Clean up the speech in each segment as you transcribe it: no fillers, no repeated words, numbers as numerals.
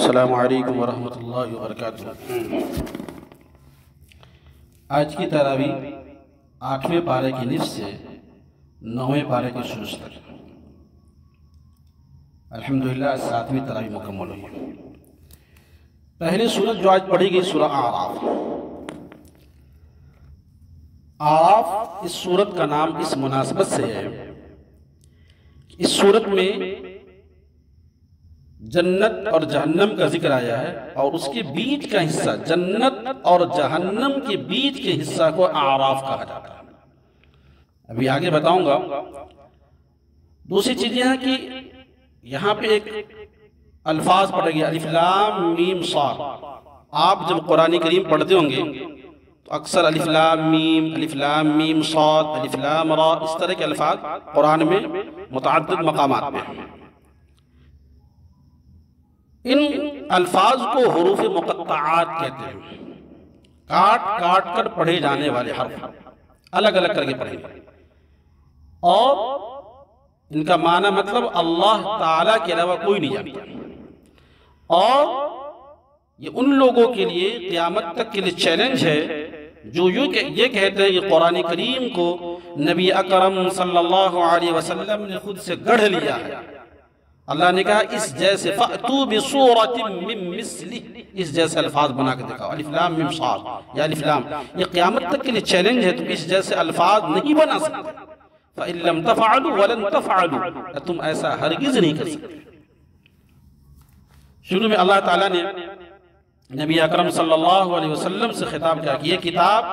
السلام علیکم ورحمۃ اللہ وبرکاتہ۔ آج کی تراویح 8ویں پارے کی نصف سے 9ویں پارے کے شروع تک الحمدللہ 7ویں تراویح مکمل ہوئی۔ پہلی سورت جو آج پڑھی گئی سورہ اعراف۔ اعراف اس سورت کا نام اس مناسبت سے ہے، اس سورت میں جنت اور جہنم کا ذکر آیا ہے اور اس کے بیچ کا حصہ، جنت اور جہنم کے بیچ کے حصہ کو اعراف کہا جاتا ہے۔ ابھی آگے بتاؤں گا۔ دوسری چیز یہ ہے کہ یہاں پہ ایک الفاظ پڑھے گئے الف لام میم صاد۔ آپ جب قرآن کریم پڑھتے ہوں گے تو اکثر الف لام میم صاد، الف لام را، اس طرح کے الفاظ قرآن میں متعدد مقامات میں ہیں۔ ان الفاظ کو حروف مقطعات کہتے ہیں، کاٹ کاٹ کر پڑھے جانے والے حرف، الگ الگ کر کے پڑھیں گے، اور ان کا معنی مطلب اللہ تعالیٰ کے علاوہ کوئی نہیں جانتا۔ اور یہ ان لوگوں کے لیے قیامت تک کے لیے چیلنج ہے جو یہ کہتے ہیں کہ قرآن کریم کو نبی اکرم صلی اللہ علیہ وسلم نے خود سے گڑھ لیا ہے۔ اللہ نے کہا اس جیسے فَأْتُوا بِصُورَةٍ مِّن مِّثْلِهِ، اس جیسے الفاظ بنا کے دکھاؤ، الف لام میم صاد یا الف لام۔ یہ قیامت تک کے لیے چیلنج ہے، تم اس جیسے الفاظ نہیں بنا سکتے۔ فَإِن لَمْ تَفْعَلُوا وَلَن تَفْعَلُوا، تم ایسا ہرگز نہیں کر سکتے۔ شروع میں اللہ تعالیٰ نے نبی اکرم صلی اللہ علیہ وسلم سے خطاب کیا کہ یہ کتاب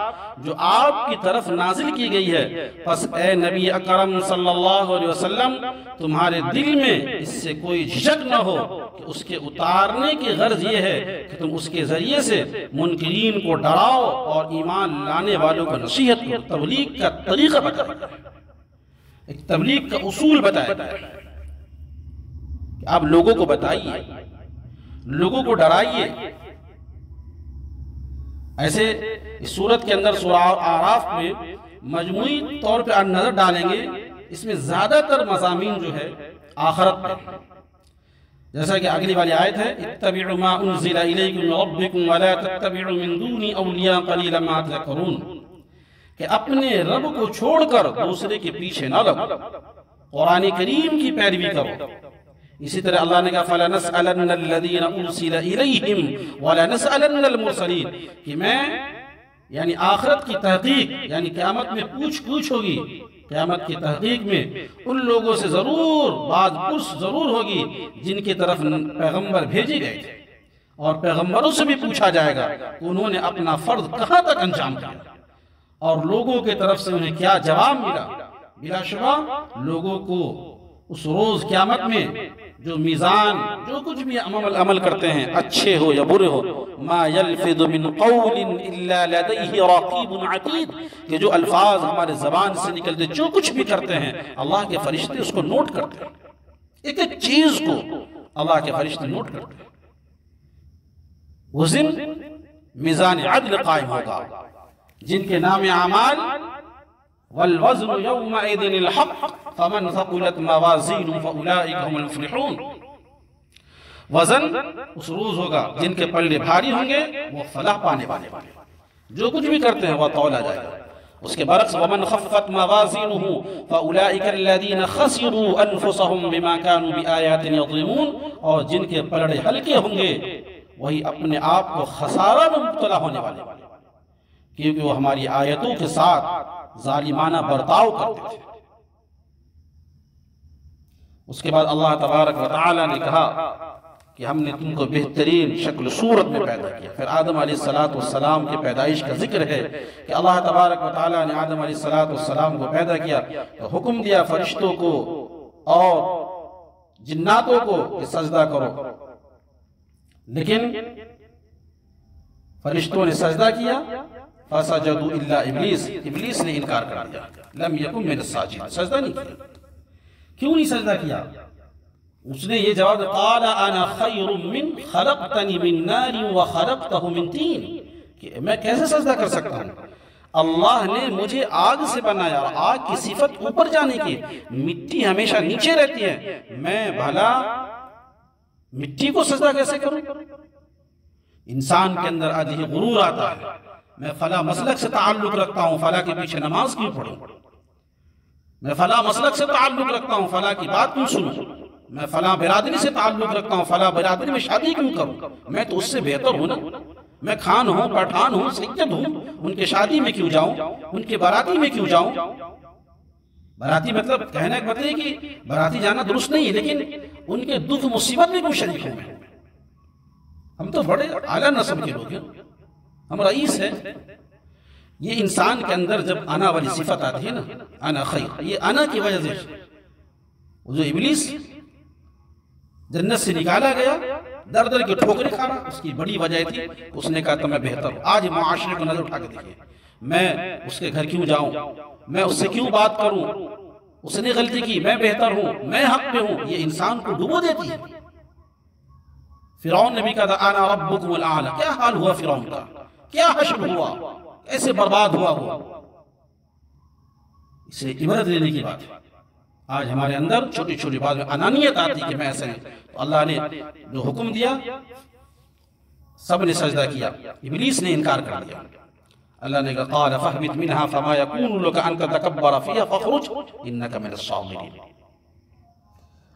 جو آپ کی طرف نازل کی گئی ہے، پس اے نبی اکرم صلی اللہ علیہ وسلم تمہارے دل میں اس سے کوئی جھجک نہ ہو کہ اس کے اتارنے کی غرض یہ ہے کہ تم اس کے ذریعے سے منکرین کو ڈراؤ اور ایمان لانے والوں کو نصیحت کرو۔ تبلیغ کا طریقہ بتایا گیا ہے، ایک تبلیغ کا اصول بتایا گیا ہے کہ آپ لوگوں کو بتائیے، لوگوں کو ڈرائیے۔ ایسے اس سورت کے اندر سورہ اعراف میں مجموعی طور پہ نظر ڈالیں گے، اس میں زیادہ تر مضامین جو ہے آخرت پہ، جیسا کہ اگلی والی آیت ہے اتبعوا ما انزل الیکم من ربکم ولا تتبعوا من دونی اولیاء قلیلا ما تذکرون، کہ اپنے رب کو چھوڑ کر دوسرے کے پیچھے نہ لگو، قرآن کریم کی پیروی کرو۔ اسی طرح اللہ نے کہا فَلَنَسْأَلَنَّ الَّذِينَ أُرْسِلَ إِلَيْهِمْ وَلَنَسْأَلَنَّ الْمُرْسَلِينَ، کہ میں یعنی آخرت کی تحقیق، یعنی قیامت میں پوچھ ہوگی، قیامت کی تحقیق میں ان لوگوں سے ضرور بعض پرس ضرور ہوگی جن کی طرف پیغمبر بھیجے گئے تھے، اور پیغمبروں سے بھی پوچھا جائے گا کہ انہوں نے اپنا فرض کہاں تک انجام دیا اور لوگوں کی طرف سے انہیں کیا جواب ملا۔ بلا شبہ لوگوں کو اس روز قیامت میں جو میزان، جو کچھ بھی عمل کرتے ہیں، اچھے ہو یا برے ہو، ما یلفظ من قول الا لدیہ رقیب عتید، کہ جو الفاظ ہمارے زبان سے نکلتے، جو کچھ بھی کرتے ہیں اللہ کے فرشتے اس کو نوٹ کرتے ہیں، ایک ایک چیز کو اللہ کے فرشتے نوٹ کرتے ہیں۔ اس دن میزان عدل قائم ہوگا، جن کے نام اعمال والوزن یومئذ الحق فمن ثقلت موازینہ فاولئک هم المفلحون، وزن اس روز ہوگا جن کے پلے بھاری ہوں گے وہ فلاح پانے والے، جو کچھ بھی کرتے ہیں وہ تولا جائے گا۔ اس کے برعکس ومن خفت موازینہ فاولئک الذین خسروا انفسهم بما كانوا بآیاتنا یظلمون، اور جن کے پلڑے ہلکے ہوں گے وہی اپنے آپ کو خسارہ میں مبتلا ہونے والے، کیونکہ وہ ہماری آیتوں کے ساتھ ظالمانہ برتاؤ کرتے تھے۔ اس کے بعد اللہ تبارک و تعالی نے کہا کہ ہم نے تم کو بہترین شکل صورت میں پیدا کیا۔ پھر آدم علیہ السلام کے پیدائش کا ذکر ہے کہ اللہ تبارک و تعالی نے آدم علیہ السلام کو پیدا کیا تو حکم دیا فرشتوں کو اور جناتوں کو کہ سجدہ کرو، لیکن فرشتوں نے سجدہ کیا، فَسَجَدُوا إِلَّا ابلیس نے انکار کر دیا، لم یکن من الساجدین، سجدہ نہیں کیا۔ کیوں نہیں سجدہ کیا؟ اس نے یہ جواب دیا قَالَ أَنَا خَيْرٌ مِّن خَلَقْتَنِ مِن نَارٍ وَخَلَقْتَهُ مِن طِينٍ، کہ میں کیسے سجدہ کر سکتا ہوں؟ اللہ نے مجھے آگ سے بنایا، اور آگ کی صفت اوپر جانے کی، مٹی ہمیشہ نیچے رہتی ہے، میں بھلا مٹی کو سجدہ کیسے کروں؟ انسان کے اندر عجیب غرور آتا ہے، میں فلاں مسلک سے تعلق رکھتا ہوں، فلاں کے پیچھے نماز کیوں پڑھوں؟ میں فلاں مسلک سے تعلق رکھتا ہوں، فلاں کی بات کیوں سنوں؟ میں فلاں برادری سے تعلق رکھتا ہوں، فلاں برادری میں شادی کیوں کروں؟ میں تو اس سے بہتر ہوں نا، میں خان ہوں، پٹھان ہوں، سید ہوں، ان کے شادی میں کیوں جاؤں؟ ان کے باراتی میں کیوں جاؤں؟ باراتی مطلب کہنے کا مطلب ہے کہ باراتی جانا درست نہیں ہے، لیکن ان کے دکھ مصیبت میں کیوں شریک ہوں میں؟ ہم تو بڑے اعلیٰ نسل کے لوگ ہیں، ہم رئیس ہیں۔ یہ انسان کے اندر جب انا والی صفت آتی ہے نا، انا خیر، یہ انا کی وجہ سے جو ابلیس جنت سے نکالا گیا، در در کے ٹھوکریں کھا رہا، اس کی بڑی وجہ تھی اس نے کہا تو میں بہتر ہوں۔ آج معاشرے کو نظر اٹھا کے دیکھیے، میں اس کے گھر کیوں جاؤں، میں اس سے کیوں بات کروں، اس نے غلطی کی، میں بہتر ہوں، میں حق پہ ہوں، یہ انسان کو ڈبو دیتی ہے۔ فرعون نے بھی کہا تھا انا ربکم الاعلی، کیا حال ہوا فرعون کا، کیا حشر ہوا، کیسے برباد ہوا وہ؟ اسے عبرت لینے کی بات ہے۔ آج ہمارے اندر چھوٹی چھوٹی بات میں انانیت آتی کہ میں ایسے ہیں، تو اللہ نے جو حکم دیا سب نے سجدہ کیا، ابلیس نے انکار کر دیا۔ اللہ نے کہا قال فاہبط منها فما يكون لك ان تتكبر فيها فاخرج انك من الصاغرين۔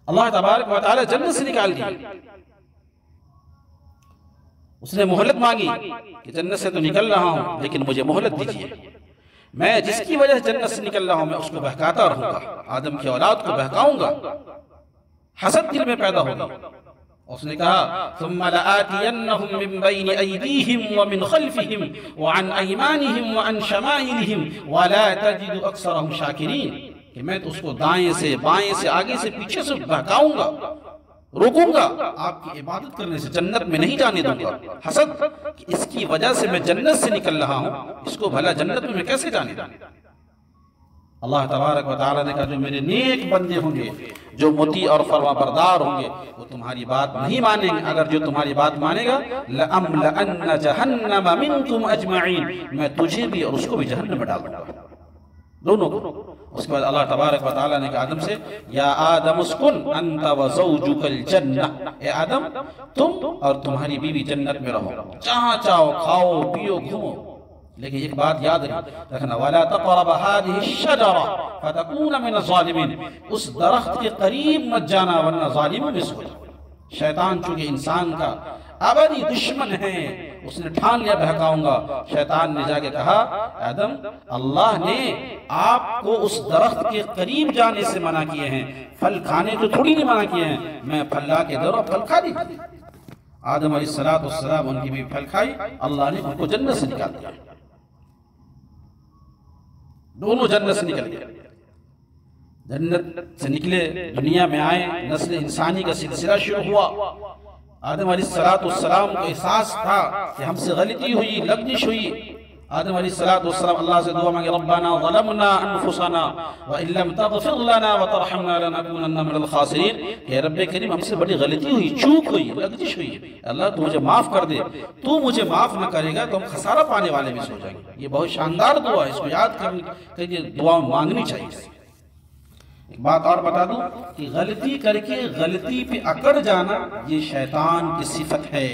اللہ تبارک و تعالی جنت سے نکال دیا، اس نے مہلت مانگی کہ جنت سے تو نکل رہا ہوں لیکن مجھے مہلت دیجیے، میں جس کی وجہ سے جنت سے نکل رہا ہوں میں اس کو بہکاتا رہوں گا، آدم کی اولاد کو بہکاؤں گا، حسد دل میں پیدا ہوگا۔ اس نے کہا ثم لآتینہم من بین ایدیہم ومن خلفہم وعن ایمانہم وعن شمائلہم ولا تجد اکثرہم شاکرین، کہ میں تو اس کو دائیں سے بائیں سے آگے سے پیچھے سے بہکاؤں گا، روکوں گا، آپ کی عبادت کرنے سے جنت میں نہیں جانے دوں گا۔ حسد کہ اس کی وجہ سے میں جنت سے نکل رہا ہوں، اس کو بھلا جنت میں کیسے جانے دوں؟ اللہ تبارک و تعالیٰ نے کہا جو میرے نیک بندے ہوں گے، جو مطیع اور فرما بردار ہوں گے، وہ تمہاری بات نہیں مانیں گے، اگر جو تمہاری بات مانے گا لَأَمْلَأَنَّ جَهَنَّمَ مِنْكُمْ أَجْمَعِينَ، میں تجھے بھی اور اس کو بھی جہنم میں ڈال دوں گا، دونوں کو۔ اس کے بعد اللہ تبارک و تعالیٰ نے کہا آدم سے یا آدم اسکن انت وزوجک الجنہ، اے آدم تم اور تمہاری بیوی جنت میں رہو، جہاں چاہو کھاؤ پیو گھومو، لیکن ایک بات یاد رکھنا وَلَا تَقْرَبَ هَذِهِ الشَّجَرَةَ فَتَكُونَ مِنَ الظَّالِمِينَ، اس درخت کے قریب مت جانا ورنہ ظالموں میں سے ہو جاؤ۔ شیطان چونکہ انسان کا ابدی دشمن ہے، اس نے ٹھان لیا بہکاؤں گا۔ شیطان نے جا کے کہا آدم اللہ نے آپ کو اس درخت کے قریب جانے سے منع کیے ہیں، پھل کھانے تو تھوڑی نہیں منع کیے ہیں، میں پھل لا کے دوں پھل کھا لی۔ آدم علیہ السلام ان کی بھی پھل کھائی، اللہ نے ان کو جنت سے نکال دیا، دونوں جنت سے نکل گئے۔ جنت سے نکلے دنیا میں آئے، نسل انسانی کا سلسلہ شروع ہوا۔ آدم علیہ السلام کو احساس تھا کہ ہم سے غلطی ہوئی، لغزش ہوئی۔ آدم علیہ السلام اللہ سے دعا مانگے ربنا ظلمنا انفسنا وان لم تغفر لنا وترحمنا لنكونن من الخاسرین، کہ رب کریم ہم سے بڑی غلطی ہوئی، چوک ہوئی، لغزش ہوئی، اللہ تو مجھے معاف کر دے، تو مجھے معاف نہ کرے گا تو ہم خسارہ پانے والے میں سے ہو جائیں گے۔ یہ بہت شاندار دعا ہے، اس کو یاد کرنے کی دعا مانگنی چاہیے۔ ایک بات اور بتا دوں کہ غلطی کر کے غلطی پہ اکڑ جانا یہ شیطان کی صفت ہے،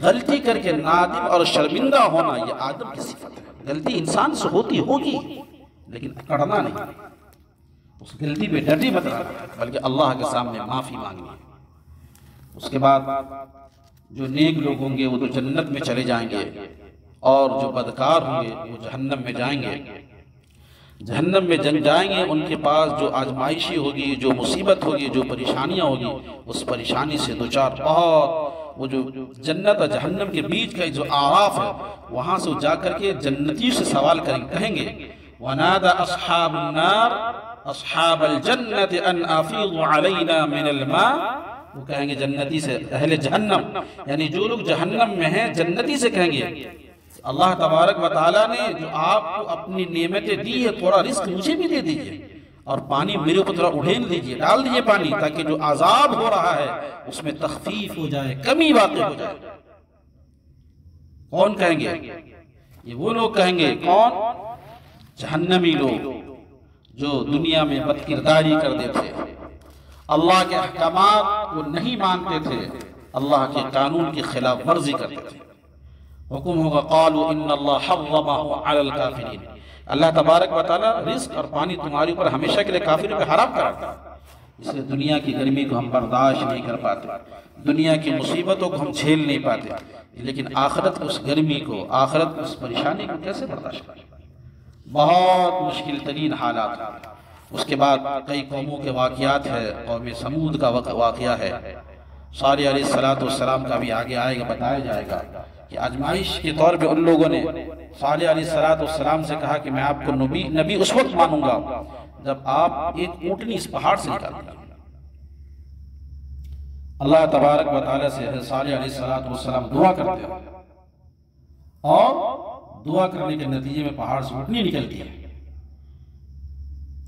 غلطی کر کے نادم اور شرمندہ ہونا یہ آدم کی صفت ہے۔ غلطی انسان سے ہوتی ہوگی لیکن اکڑنا نہیں، اس غلطی پہ ڈٹی مت رہنا بلکہ اللہ کے سامنے معافی مانگنی ہے۔ اس کے بعد جو نیک لوگ ہوں گے وہ تو جنت میں چلے جائیں گے، اور جو بدکار ہوں گے وہ جہنم میں جائیں گے۔ جہنم میں جائیں گے، ان کے پاس جو آزمائشی ہوگی، جو مصیبت ہوگی، جو پریشانیاں ہوگی، اس پریشانی سے دوچار بہت، وہ جو جنت اور جہنم کے بیچ کا جو آراف ہے وہاں سے جا کر کے جنتیوں سے سوال کہیں گے وَنَادَ أَصْحَابُ النَّارِ أَصْحَابَ الْجَنَّةِ أَنْ أَفِيضُ عَلَيْنَا مِنَ الْمَاءِ، وہ کہیں گے جنتی سے، اہل جہنم یعنی جو لوگ جہنم میں ہیں جنتی سے کہیں گے اللہ تبارک و تعالیٰ نے جو آپ کو اپنی نعمتیں دی ہے تھوڑا رزق مجھے بھی دے دیجئے، اور پانی میرے اوپر تھوڑا اڑھیل دیجئے، ڈال دیجئے پانی، تاکہ جو عذاب ہو رہا ہے اس میں تخفیف ہو جائے، کمی واقع ہو جائے۔ کون کہیں گے؟ یہ وہ لوگ کہیں گے، کون؟ جہنمی لوگ جو دنیا میں بد کرداری کرتے تھے، اللہ کے احکامات کو نہیں مانتے تھے، اللہ کے قانون کی خلاف ورزی کرتے تھے۔ حکم ہوگا قالوا ان اللہ حرمہ علی الکافرین، اللہ تبارک و تعالیٰ رزق اور پانی تمہارے اوپر ہمیشہ کے لیے کافروں پہ حرام کراتا ہے۔ اس لیے دنیا کی گرمی کو ہم برداشت نہیں کر پاتے، دنیا کی مصیبتوں کو ہم جھیل نہیں پاتے، لیکن آخرت اس گرمی کو، آخرت اس پریشانی کو کیسے برداشت کریں؟ بہت مشکل ترین حالات۔ اس کے بعد کئی قوموں کے واقعات ہے، قوم سمود کا واقعہ ہے، صالح علیہ السلام کا بھی آگے آئے گا، بتایا جائے گا کہ آزمائش کے طور پہ ان لوگوں نے صالح علیہ السلام سے کہا کہ میں آپ کو نبی اس وقت مانوں گا جب آپ ایک اونٹنی اس پہاڑ سے نکالیں گے۔ اللہ تبارک و تعالیٰ سے صالح علیہ السلام دعا کرتے ہیں، اور دعا کرنے کے نتیجے میں پہاڑ سے اونٹنی نکلتی ہے۔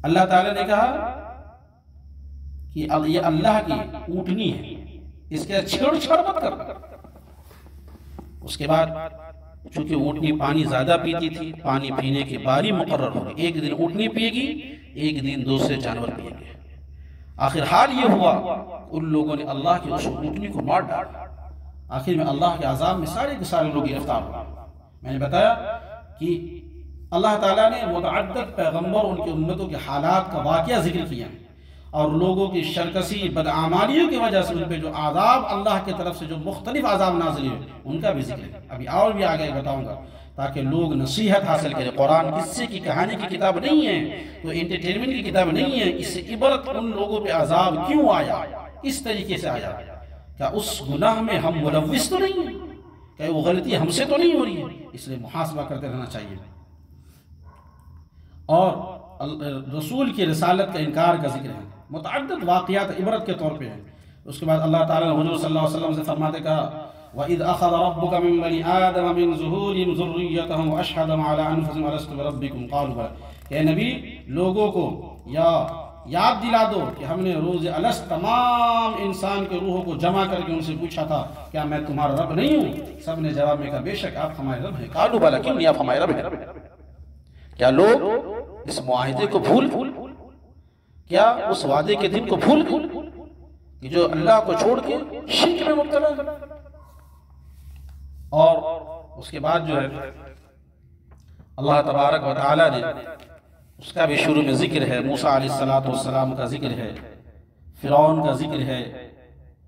اللہ تعالیٰ نے کہا کہ یہ اللہ کی اونٹنی ہے، اس کے چھیڑ چھاڑ مت کر۔ اس کے بعد چونکہ اونٹنی پانی زیادہ پیتی تھی، پانی پینے کی باری مقرر ہوگی، ایک دن اونٹنی پیے گی، ایک دن دوسرے جانور پیے گے۔ آخر حال یہ ہوا ان لوگوں نے اللہ کی اس اونٹنی کو مار ڈالا۔ آخر میں اللہ کے عذاب میں سارے کے سارے لوگ گرفتار ہوئے۔ میں نے بتایا کہ اللہ تعالیٰ نے متعدد پیغمبر ان کی امتوں کے حالات کا واقعہ ذکر کیا، اور لوگوں کی شرکسی بدعمالیوں کی وجہ سے ان پہ جو عذاب اللہ کی طرف سے جو مختلف عذاب نازل ہوئے ان کا بھی ذکر ہے۔ ابھی اور بھی آگے بتاؤں گا تاکہ لوگ نصیحت حاصل کریں۔ قرآن قصے کی کہانی کی کتاب نہیں ہے، تو انٹرٹینمنٹ کی کتاب نہیں ہے، اس سے عبرت ان لوگوں پہ عذاب کیوں آیا، اس طریقے سے آیا، کیا اس گناہ میں ہم ملوث تو نہیں ہیں، کیا وہ غلطی ہم سے تو نہیں ہو رہی ہے، اس لیے محاسبہ کرتے رہنا چاہیے۔ اور رسول کی رسالت کا انکار کا ذکر ہے، متعدد واقعات عبرت کے طور پہ ہیں۔ اس کے بعد اللہ تعالیٰ نے حضور صلی اللہ علیہ وسلم سے فرماتے کہا وَإِذْ أَخَذَ رَبُّكَ مِن بَنِي آدَمَ مِن ظُهُورِهِمْ ذُرِّيَّتَهُمْ وَأَشْهَدَهُمْ عَلَىٰ أَنفُسِهِمْ أَلَسْتُ بِرَبِّكُمْ قَالُوا بَلَىٰ، کہ اے نبی لوگوں کو یاد دلا دو کہ ہم نے روز الست تمام انسان کے روحوں کو جمع کر کے ان سے پوچھا تھا کیا میں تمہارا رب نہیں ہوں؟ سب نے جواب میں کہا بے شک آپ ہمارے رب ہیں۔ قالوا بَلَىٰ، کیوں نہیں آپ ہمارے رب ہیں؟ کیا لوگ اس معاہدے کو بھول کیا اس وعدے کے دن کو بھول کہ جو اللہ کو چھوڑ کے شرک میں مبتلا ہے؟ اور اس کے بعد جو ہے اللہ تبارک و تعالیٰ نے اس کا بھی شروع میں ذکر ہے، موسیٰ علیہ السلام کا ذکر ہے، فرعون کا ذکر ہے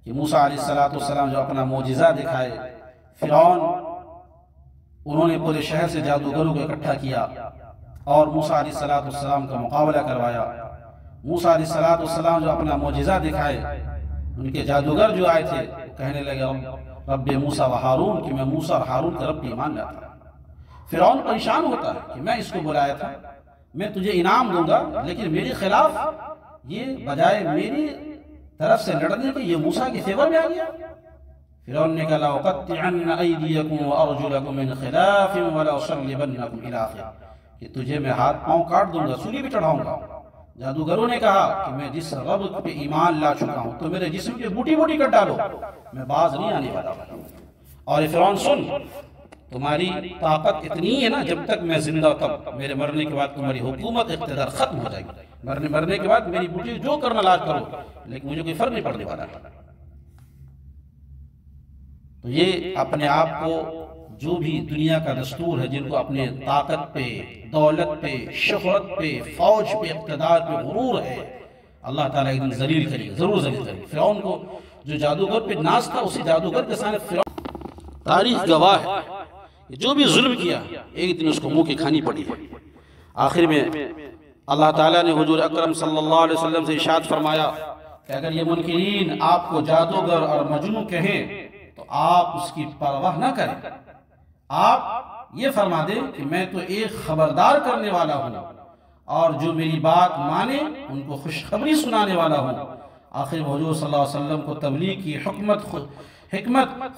کہ موسیٰ علیہ السلام جو اپنا معجزہ دکھائے، فرعون انہوں نے پورے شہر سے جادوگروں کو اکٹھا کیا اور موسیٰ علیہ السلام کا مقابلہ کروایا۔ موسیٰ علیہ السلام جو اپنا معجزہ دکھائے، ان کے جادوگر جو آئے تھے کہنے لگے رب موسیٰ و ہارون، کہ میں موسیٰ اور ہارون کا رب کی ایمان لاتا ہوں۔ فرعون پریشان ہوتا ہے کہ میں اس کو بلایا تھا، میں تجھے انعام دوں گا، لیکن میرے خلاف یہ بجائے میری طرف سے لڑنے کے یہ موسیٰ کی فیور میں آ گیا۔ فرعون نے کہا لَأُقَطِّعَنَّ أَيْدِيَكُمْ وَأَرْجُلَكُمْ مِنْ خِلَافٍ وَلَأُصَلِّبَنَّكُمْ إِلَىٰ آخِرِهِ، کہ تجھے میں ہاتھ پاؤں کاٹ دوں گا، سولی بھی چڑھاؤں گا۔ جادوگروں نے کہا کہ میں جس رب پہ ایمان لا چکا ہوں تو میرے جسم کے بوٹی بوٹی کر ڈالو، میں باز نہیں آنے والا۔ اور فرعون سن، تمہاری طاقت اتنی ہے نا، جب تک میں زندہ تب میرے مرنے کے بعد تمہاری حکومت اقتدار ختم ہو جائے گی، مرنے کے بعد میری بوٹی جو کرنا لاج کرو، لیکن مجھے کوئی فرق نہیں پڑنے والا۔ تو یہ اپنے آپ کو جو بھی دنیا کا دستور ہے، جن کو اپنے طاقت پہ، دولت پہ، شہرت پہ، فوج پہ، اقتدار پہ غرور ہے، اللہ تعالیٰ ایک دن ذلیل کرے گا، ضرور ذلیل کرے گا۔ فرعون کو جو جادوگر پہ ناز تھا، اسی جادوگر کے سامنے فرعون، تاریخ گواہ ہے کہ جو بھی ظلم کیا ایک دن اس کو منہ کی کھانی پڑی ہے۔ آخر میں اللہ تعالیٰ نے حضور اکرم صلی اللہ علیہ وسلم سے ارشاد فرمایا کہ اگر یہ منکرین آپ کو جادوگر اور مجنون کہیں تو آپ اس کی پرواہ نہ کریں، آپ یہ فرما دیں کہ میں تو ایک خبردار کرنے والا ہوں، اور جو میری بات مانے ان کو خوشخبری سنانے والا ہوں۔ آخر میں حضور صلی اللہ علیہ وسلم کو تبلیغ کی حکمت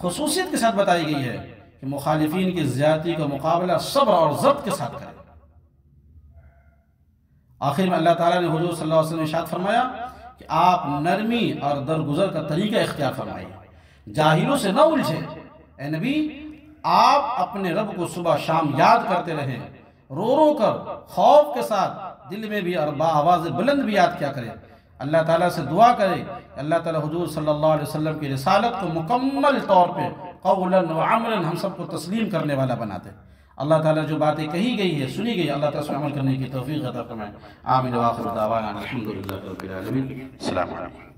خصوصیت کے ساتھ بتائی گئی ہے کہ مخالفین کی زیادتی کا مقابلہ صبر اور ضبط کے ساتھ کریں۔ آخر میں اللہ تعالیٰ نے حضور صلی اللہ علیہ وسلم ارشاد فرمایا کہ آپ نرمی اور درگزر کا طریقہ اختیار فرمائیں، جاہلوں سے نہ الجھیں۔ اے نبی، آپ اپنے رب کو صبح شام یاد کرتے رہیں، رو رو کر خوف کے ساتھ دل میں بھی اور با آواز بلند بھی یاد کیا کریں۔ اللہ تعالیٰ سے دعا کرے کہ اللہ تعالیٰ حضور صلی اللہ علیہ وسلم کی رسالت کو مکمل طور پہ قولاً و عملاً ہم سب کو تسلیم کرنے والا بنا دے۔ اللہ تعالیٰ جو باتیں کہی گئی ہے، سنی گئی، اللہ تعالیٰ اس پر عمل کرنے کی توفیق عطا فرمائے۔ آمین وآخر دعوانا الحمدللہ رب العالمین۔ السلام علیکم۔